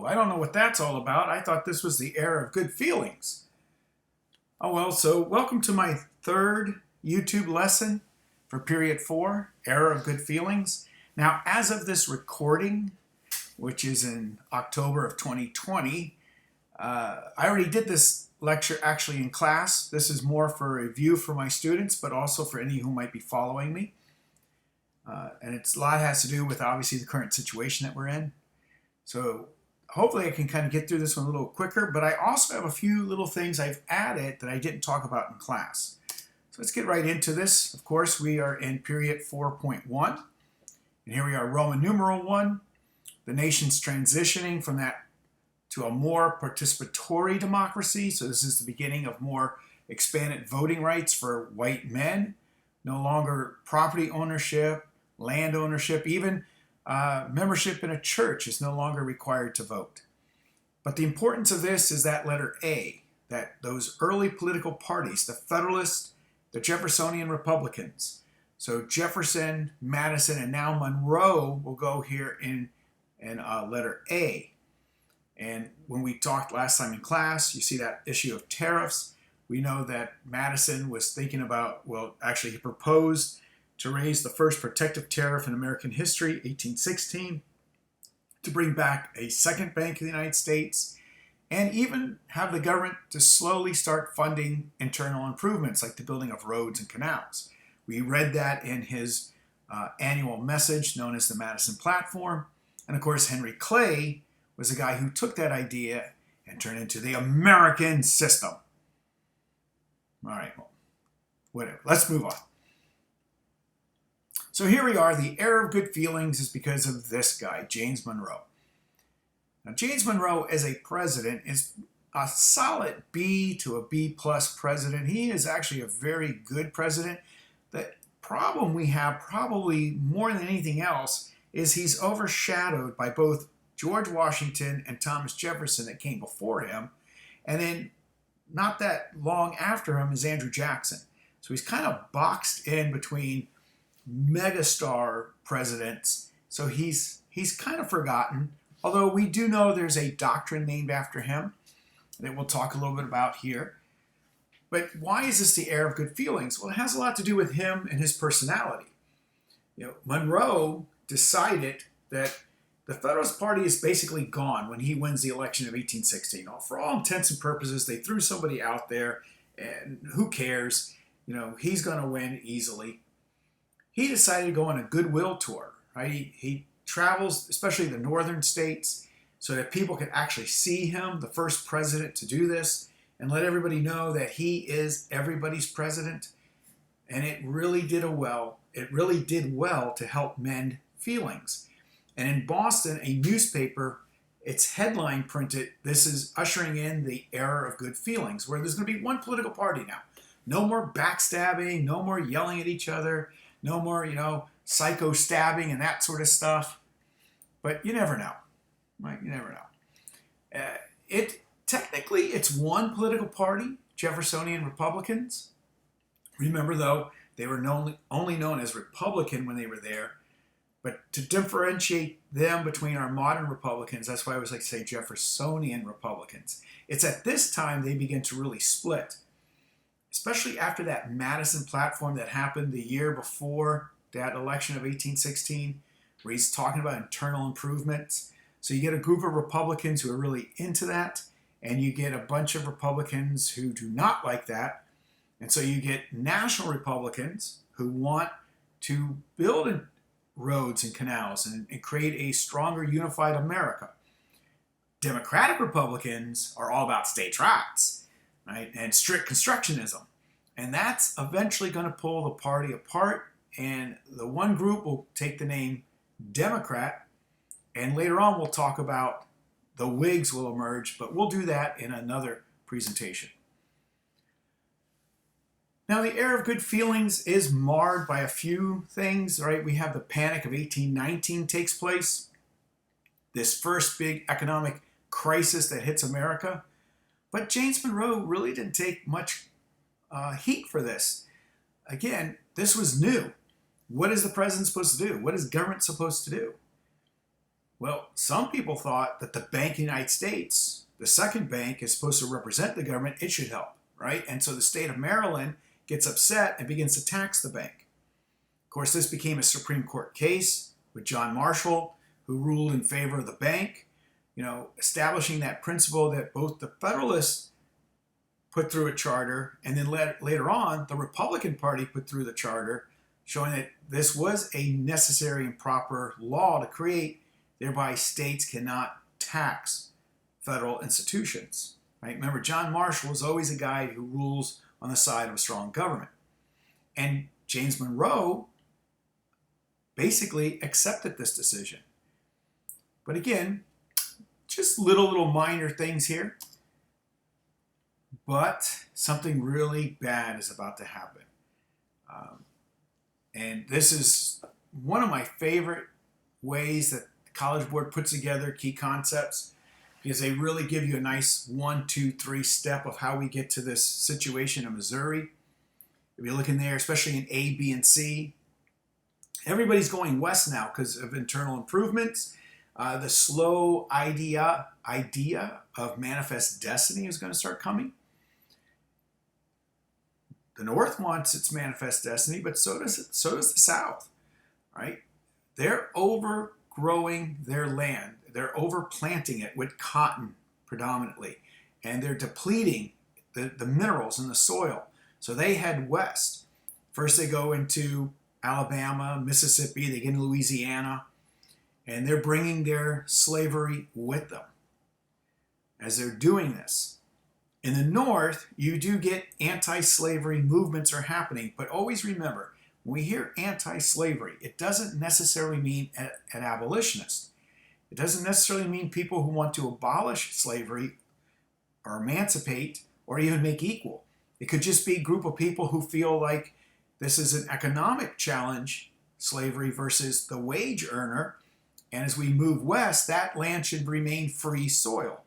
Oh, I don't know what that's all about. I thought this was the era of good feelings. Oh well, so welcome to my third YouTube lesson for period 4, era of good feelings. Now, as of this recording, which is in October of 2020, I already did this lecture actually in class. This is more for review for my students, but also for any who might be following me. And a lot has to do with obviously the current situation that we're in. So hopefully I can kind of get through this one a little quicker, but I also have a few little things I've added that I didn't talk about in class. So let's get right into this. Of course, we are in period 4.1, and here we are, Roman numeral 1. The nation's transitioning from that to a more participatory democracy. So this is the beginning of more expanded voting rights for white men. No longer property ownership, land ownership, even membership in a church is no longer required to vote. But the importance of this is that letter A, that those early political parties, the Federalists, the Jeffersonian Republicans. So Jefferson, Madison, and now Monroe will go here in letter A. And when we talked last time in class, you see that issue of tariffs. We know that Madison was thinking about, well, actually he proposed to raise the first protective tariff in American history, 1816, to bring back a second bank of the United States, and even have the government to slowly start funding internal improvements like the building of roads and canals. We read that in his annual message known as the Madison Platform. And of course, Henry Clay was a guy who took that idea and turned it into the American system. All right, well, whatever. Let's move on. So here we are. The era of good feelings is because of this guy, James Monroe. Now, James Monroe as a president is a solid B to a B plus president. He is actually a very good president. The problem we have, probably more than anything else, is he's overshadowed by both George Washington and Thomas Jefferson that came before him. And then not that long after him is Andrew Jackson. So he's kind of boxed in between megastar presidents. So he's kind of forgotten, although we do know there's a doctrine named after him that we'll talk a little bit about here. But why is this the era of good feelings? Well, it has a lot to do with him and his personality. Monroe decided that the Federalist Party is basically gone when he wins the election of 1816. For all intents and purposes, they threw somebody out there, and who cares? He's going to win easily. He decided to go on a goodwill tour, right? He travels, especially the northern states, so that people could actually see him, the first president to do this, and let everybody know that he is everybody's president. And it really did well to help mend feelings. And in Boston, a newspaper, its headline printed, "This is ushering in the era of good feelings," where there's going to be one political party now. No more backstabbing, no more yelling at each other, no more, psycho stabbing and that sort of stuff. But you never know, right? You never know. Technically, it's one political party, Jeffersonian Republicans. Remember, though, they were only known as Republican when they were there. But to differentiate them between our modern Republicans, that's why I always like to say Jeffersonian Republicans. It's at this time they begin to really split, especially after that Madison Platform that happened the year before that election of 1816, where he's talking about internal improvements. So you get a group of Republicans who are really into that, and you get a bunch of Republicans who do not like that. And so you get national Republicans who want to build roads and canals and create a stronger unified America. Democratic Republicans are all about states' rights, right, and strict constructionism. And that's eventually going to pull the party apart, and the one group will take the name Democrat, and later on we'll talk about the Whigs will emerge, but we'll do that in another presentation. Now, the era of good feelings is marred by a few things, right? We have the Panic of 1819 takes place, this first big economic crisis that hits America. But James Monroe really didn't take much heat for this. Again, this was new. What is the president supposed to do? What is government supposed to do? Well, some people thought that the Bank of the United States, the second bank, is supposed to represent the government. It should help, right? And so the state of Maryland gets upset and begins to tax the bank. Of course, this became a Supreme Court case with John Marshall, who ruled in favor of the bank, establishing that principle that both the Federalists put through a charter, and then later on, the Republican Party put through the charter, showing that this was a necessary and proper law to create. Thereby, states cannot tax federal institutions. Right? Remember, John Marshall was always a guy who rules on the side of a strong government. And James Monroe basically accepted this decision. But again, just little minor things here. But something really bad is about to happen. And this is one of my favorite ways that the College Board puts together key concepts, because they really give you a nice 1, 2, 3 step of how we get to this situation in Missouri. If you look in there, especially in A, B, and C, everybody's going west now because of internal improvements. The slow idea of manifest destiny is going to start coming. The North wants its manifest destiny, but so does the South, right? They're overgrowing their land. They're overplanting it with cotton predominantly, and they're depleting the minerals in the soil. So they head west. First they go into Alabama, Mississippi, they get into Louisiana, and they're bringing their slavery with them as they're doing this. In the North, you do get anti-slavery movements are happening, but always remember, when we hear anti-slavery, it doesn't necessarily mean an abolitionist. It doesn't necessarily mean people who want to abolish slavery or emancipate or even make equal. It could just be a group of people who feel like this is an economic challenge, slavery versus the wage earner, and as we move west, that land should remain free soil.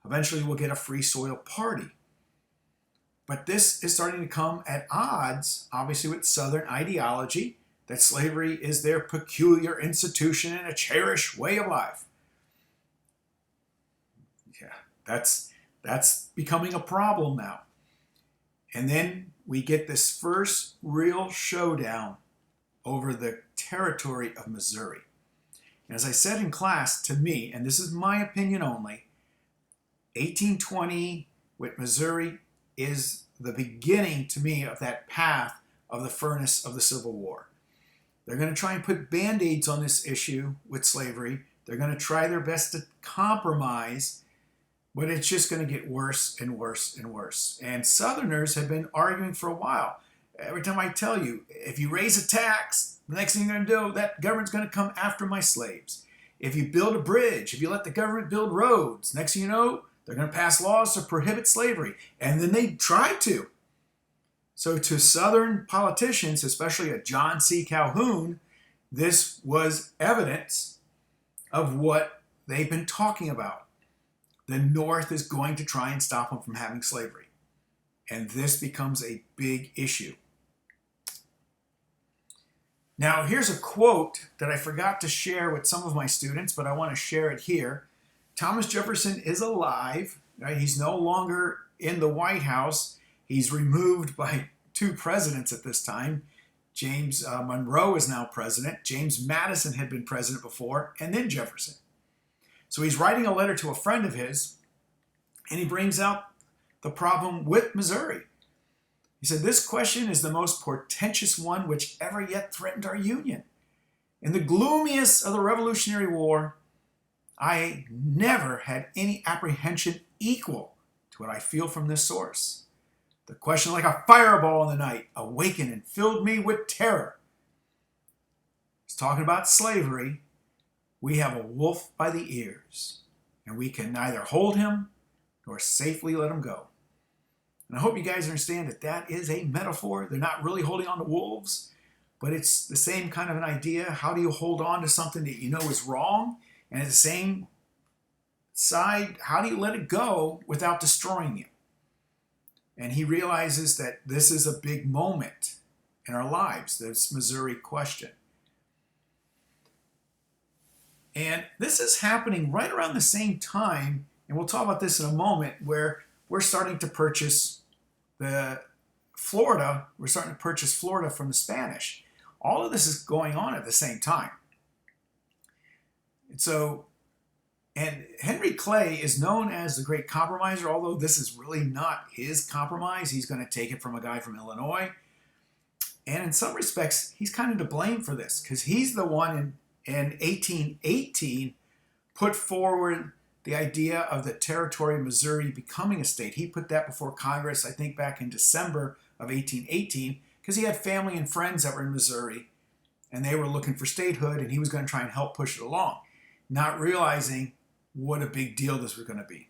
Eventually, we'll get a free soil party. But this is starting to come at odds, obviously, with Southern ideology, that slavery is their peculiar institution and a cherished way of life. Yeah, that's becoming a problem now. And then we get this first real showdown over the territory of Missouri. And as I said in class, to me, and this is my opinion only, 1820 with Missouri is the beginning, to me, of that path of the furnace of the Civil War. They're going to try and put Band-Aids on this issue with slavery. They're going to try their best to compromise, but it's just going to get worse and worse and worse. And Southerners have been arguing for a while. Every time I tell you, if you raise a tax, the next thing you're going to do, that government's going to come after my slaves. If you build a bridge, if you let the government build roads, next thing you know, they're going to pass laws to prohibit slavery. And then they try to. So to Southern politicians, especially a John C. Calhoun, this was evidence of what they've been talking about. The North is going to try and stop them from having slavery. And this becomes a big issue. Now, here's a quote that I forgot to share with some of my students, but I want to share it here. Thomas Jefferson is alive, right? He's no longer in the White House. He's removed by 2 presidents at this time. James Monroe is now president. James Madison had been president before, and then Jefferson. So he's writing a letter to a friend of his, and he brings out the problem with Missouri. He said, "This question is the most portentous one which ever yet threatened our Union. In the gloomiest of the Revolutionary War, I never had any apprehension equal to what I feel from this source. The question, like a fireball in the night, awakened and filled me with terror." He's talking about slavery. We have a wolf by the ears, and we can neither hold him nor safely let him go. And I hope you guys understand that that is a metaphor. They're not really holding on to wolves, but it's the same kind of an idea. How do you hold on to something that you know is wrong? And at the same side, how do you let it go without destroying you? And he realizes that this is a big moment in our lives, this Missouri question. And this is happening right around the same time, and we'll talk about this in a moment, where we're starting to purchase we're starting to purchase Florida from the Spanish. All of this is going on at the same time. And Henry Clay is known as the great compromiser, although this is really not his compromise. He's going to take it from a guy from Illinois. And in some respects, he's kind of to blame for this, because he's the one in 1818 put forward the idea of the territory of Missouri becoming a state. He put that before Congress, I think back in December of 1818, because he had family and friends that were in Missouri, and they were looking for statehood, and he was going to try and help push it along, not realizing what a big deal this was going to be.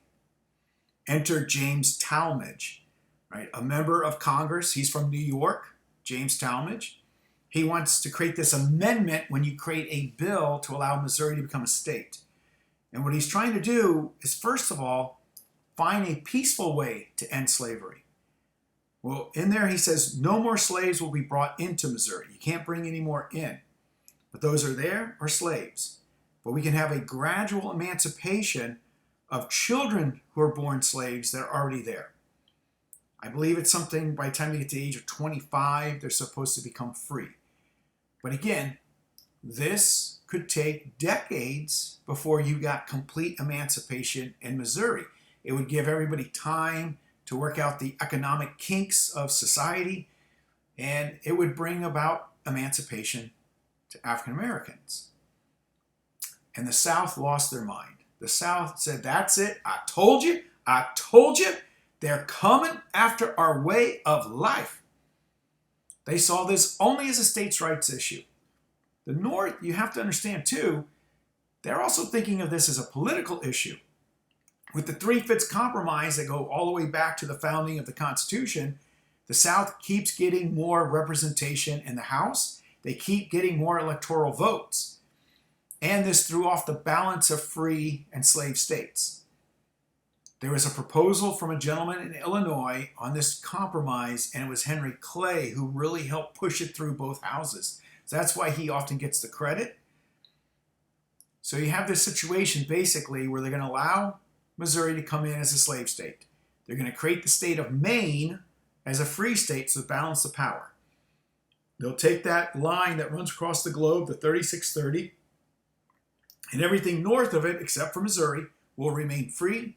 Enter James Talmadge, right? A member of Congress. He's from New York, James Talmadge. He wants to create this amendment when you create a bill to allow Missouri to become a state. And what he's trying to do is, first of all, find a peaceful way to end slavery. Well, in there he says no more slaves will be brought into Missouri. You can't bring any more in. But those are there are slaves. But we can have a gradual emancipation of children who are born slaves that are already there. I believe it's something by the time they get to the age of 25, they're supposed to become free. But again, this could take decades before you got complete emancipation in Missouri. It would give everybody time to work out the economic kinks of society, and it would bring about emancipation to African Americans. And the South lost their mind. The South said, that's it, I told you, they're coming after our way of life. They saw this only as a states' rights issue. The North, you have to understand too, they're also thinking of this as a political issue. With the Three-Fifths Compromise that go all the way back to the founding of the Constitution, the South keeps getting more representation in the House. They keep getting more electoral votes. And this threw off the balance of free and slave states. There was a proposal from a gentleman in Illinois on this compromise, and it was Henry Clay who really helped push it through both houses. So that's why he often gets the credit. So you have this situation basically where they're going to allow Missouri to come in as a slave state. They're going to create the state of Maine as a free state to balance the power. They'll take that line that runs across the globe, the 3630, and everything north of it, except for Missouri, will remain free,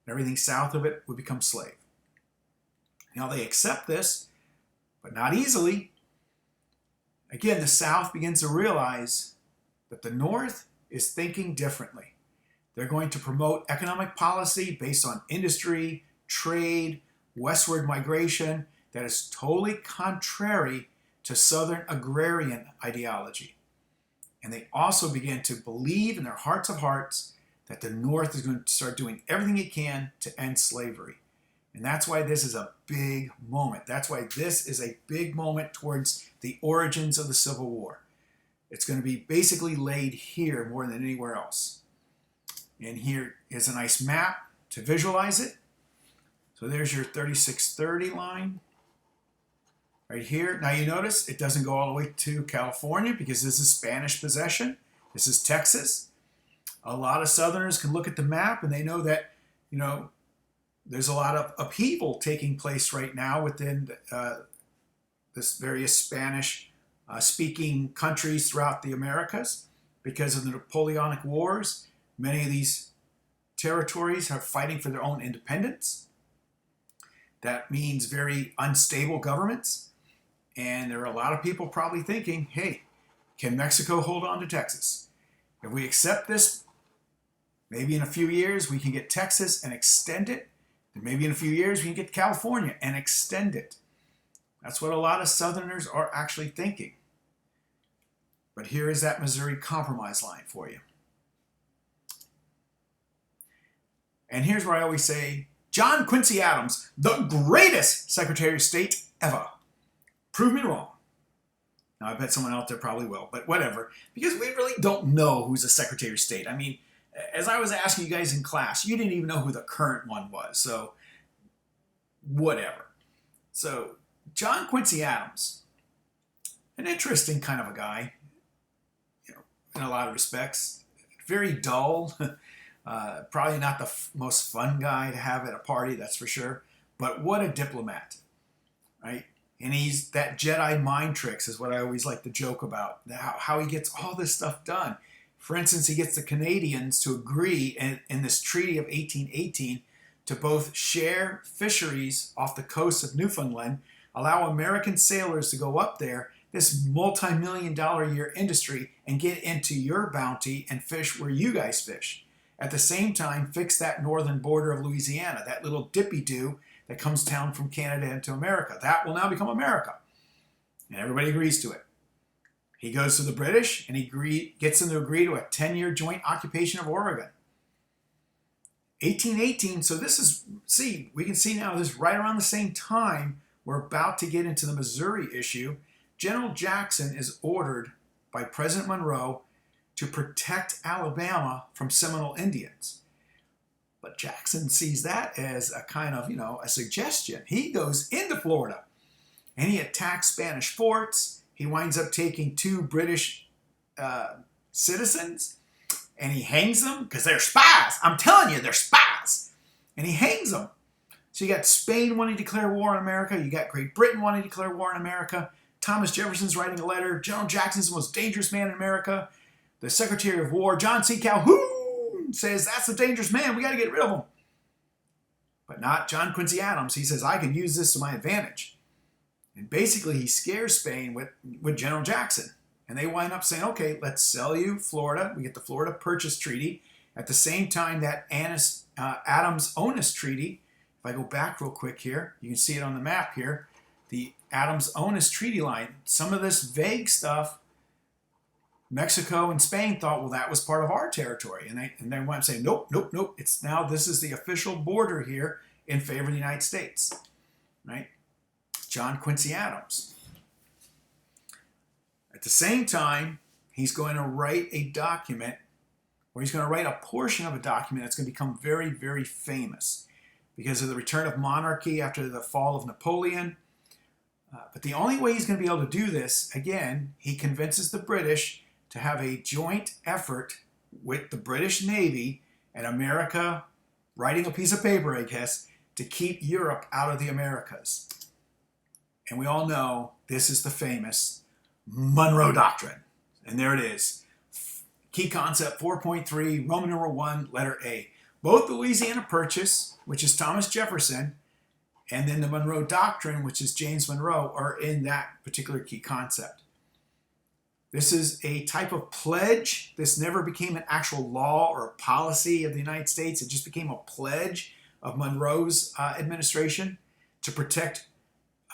and everything south of it will become slave. Now they accept this, but not easily. Again, the South begins to realize that the North is thinking differently. They're going to promote economic policy based on industry, trade, westward migration that is totally contrary to Southern agrarian ideology. And they also begin to believe in their hearts of hearts that the North is going to start doing everything it can to end slavery. And that's why this is a big moment. That's why this is a big moment towards the origins of the Civil War. It's going to be basically laid here more than anywhere else. And here is a nice map to visualize it. So there's your 3630 line right here. Now you notice it doesn't go all the way to California because this is Spanish possession. This is Texas. A lot of Southerners can look at the map and they know that, there's a lot of upheaval taking place right now within this various Spanish speaking countries throughout the Americas because of the Napoleonic Wars. Many of these territories are fighting for their own independence. That means very unstable governments. And there are a lot of people probably thinking, hey, can Mexico hold on to Texas? If we accept this, maybe in a few years we can get Texas and extend it. And maybe in a few years we can get California and extend it. That's what a lot of Southerners are actually thinking. But here is that Missouri Compromise line for you. And here's where I always say, John Quincy Adams, the greatest Secretary of State ever. Prove me wrong. Now, I bet someone out there probably will, but whatever. Because we really don't know who's the Secretary of State. I mean, as I was asking you guys in class, you didn't even know who the current one was. So, whatever. So, John Quincy Adams, an interesting kind of a guy, in a lot of respects. very dull. Probably not the most fun guy to have at a party, that's for sure. But what a diplomat, right? And he's that Jedi mind tricks is what I always like to joke about. How he gets all this stuff done. For instance, he gets the Canadians to agree in this Treaty of 1818 to both share fisheries off the coast of Newfoundland, allow American sailors to go up there, this multi-million-dollar a year industry, and get into your bounty and fish where you guys fish. At the same time, fix that northern border of Louisiana, that little dippy-do that comes down from Canada into America. That will now become America. And everybody agrees to it. He goes to the British and he gets them to agree to a 10-year joint occupation of Oregon. 1818, so this is, we can see now this right around the same time we're about to get into the Missouri issue. General Jackson is ordered by President Monroe to protect Alabama from Seminole Indians. But Jackson sees that as a kind of, a suggestion. He goes into Florida and he attacks Spanish forts. He winds up taking 2 British citizens and he hangs them because they're spies. I'm telling you, they're spies. And he hangs them. So you got Spain wanting to declare war on America. You got Great Britain wanting to declare war on America. Thomas Jefferson's writing a letter. General Jackson's the most dangerous man in America. The Secretary of War, John C. Calhoun, says that's a dangerous man. We got to get rid of him. But not John Quincy Adams. He says, I can use this to my advantage. And basically, he scares Spain with General Jackson. And they wind up saying, okay, let's sell you Florida. We get the Florida Purchase Treaty. At the same time, that Adams-Onis Treaty, if I go back real quick here, you can see it on the map here, the Adams-Onis Treaty line. Some of this vague stuff, Mexico and Spain thought, well, that was part of our territory. And they went and say, nope, nope, nope. It's now, this is the official border here in favor of the United States, right? John Quincy Adams. At the same time, he's going to write a document, or he's going to write a portion of a document that's going to become very, very famous because of the return of monarchy after the fall of Napoleon. But the only way he's going to be able to do this, again, he convinces the British to have a joint effort with the British Navy and America, writing a piece of paper, I guess, to keep Europe out of the Americas. And we all know this is the famous Monroe Doctrine. And there it is. Key concept 4.3, Roman numeral 1, letter A. Both the Louisiana Purchase, which is Thomas Jefferson, and then the Monroe Doctrine, which is James Monroe, are in that particular key concept. This is a type of pledge. This never became an actual law or a policy of the United States. It just became a pledge of Monroe's administration to protect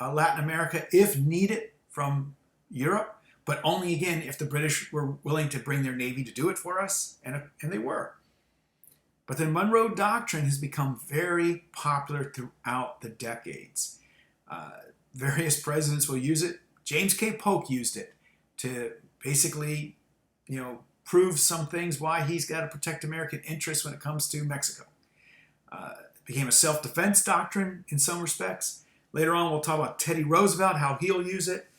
Latin America if needed from Europe, but only, again, if the British were willing to bring their navy to do it for us, and they were. But the Monroe Doctrine has become very popular throughout the decades. Various presidents will use it. James K. Polk used it to basically, prove some things why he's got to protect American interests when it comes to Mexico. It became a self-defense doctrine in some respects. Later on, we'll talk about Teddy Roosevelt, how he'll use it.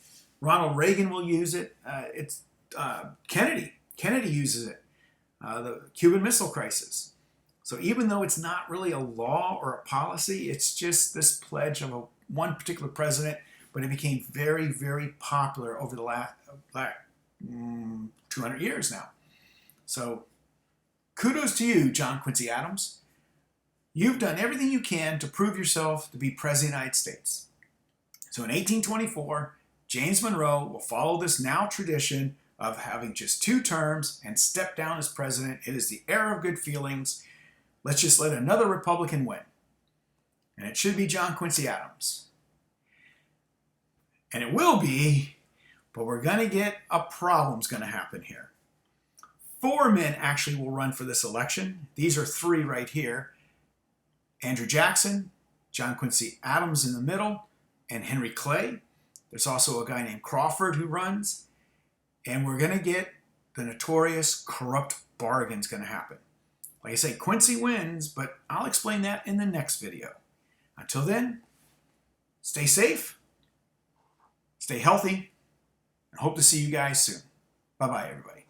Ronald Reagan will use it. Kennedy uses it. The Cuban Missile Crisis. So even though it's not really a law or a policy, it's just this pledge of one particular president, but it became very, very popular over the last 200 years now. So kudos to you, John Quincy Adams. You've done everything you can to prove yourself to be President of the United States. So in 1824, James Monroe will follow this now tradition of having just 2 terms and step down as president. It is the era of good feelings. Let's just let another Republican win. And it should be John Quincy Adams. And it will be, but we're going to get a problem's going to happen here. 4 men actually will run for this election. These are 3 right here. Andrew Jackson, John Quincy Adams in the middle, and Henry Clay. There's also a guy named Crawford who runs. And we're going to get the notorious corrupt bargain's going to happen. Like I say, Quincy wins, but I'll explain that in the next video. Until then, stay safe, stay healthy, and hope to see you guys soon. Bye-bye, everybody.